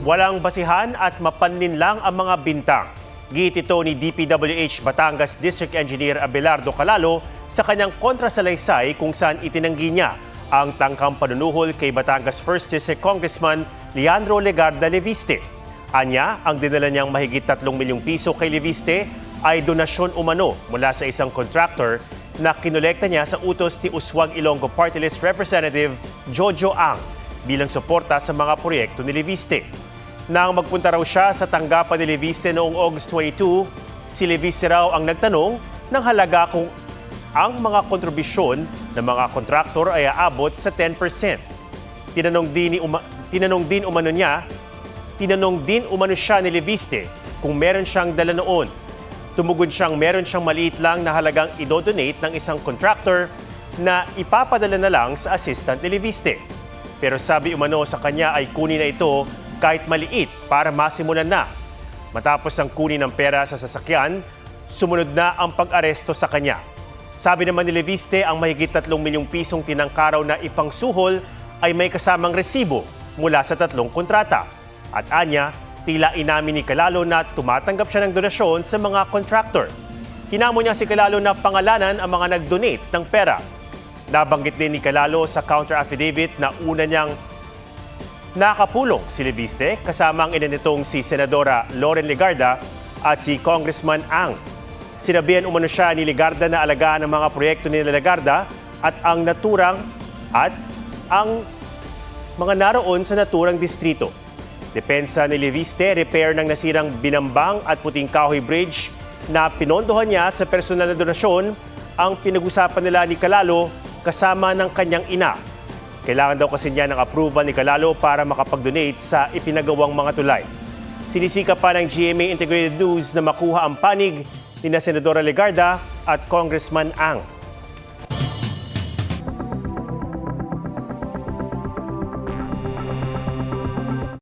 Walang basihan at mapanlin lang ang mga bintang. Giit ito ni DPWH Batangas District Engineer Abelardo Calalo sa kanyang kontrasalaysay kung saan itinanggi niya ang tangkang panunuhol kay Batangas 1st District Congressman Leandro Legarda Leviste. Anya, ang dinala niyang mahigit 3 milyong piso kay Leviste ay donasyon umano mula sa isang contractor na kinolekta niya sa utos ni Uswag Ilonggo Party List Representative Jojo Ang bilang suporta sa mga proyekto ni Leviste. Nang magpunta raw siya sa tanggapan ni Leviste noong August 22, si Leviste raw ang nagtanong ng halaga kung ang mga kontribusyon ng mga kontraktor ay aabot sa 10%. Tinanong din umano siya ni Leviste kung meron siyang dala noon. Tumugon siyang meron siyang maliit lang na halagang idodonate ng isang contractor na ipapadala na lang sa assistant ni Leviste. Pero sabi umano sa kanya ay kunin na ito kahit maliit para masimulan na. Matapos ang kunin ng pera sa sasakyan, sumunod na ang pag-aresto sa kanya. Sabi naman ni Leviste ang mahigit 3 milyong pisong tinangkaraw na ipangsuhol ay may kasamang resibo mula sa 3 kontrata. At anya, tila inamin ni Calalo na tumatanggap siya ng donasyon sa mga contractor. Hinamo niya si Calalo na pangalanan ang mga nag-donate ng pera. Nabanggit din ni Calalo sa counter-affidavit na una niyang nakapulong si Leviste kasama ang ina nitong si Senadora Loren Legarda at si Congressman Ang. Sinabihan umano siya ni Legarda na alagaan ang mga proyekto ni Legarda at ang mga naroon sa naturang distrito. Depensa ni Leviste, repair ng nasirang Binambang at Puting Kahoy Bridge na pinondohan niya sa personal na donasyon ang pinag-usapan nila ni Calalo kasama ng kanyang ina. Kailangan daw kasi niya ng approval ni Calalo para makapag-donate sa ipinagawang mga tulay. Sinisika pa ng GMA Integrated News na makuha ang panig ni Senadora Legarda at Congressman Ang.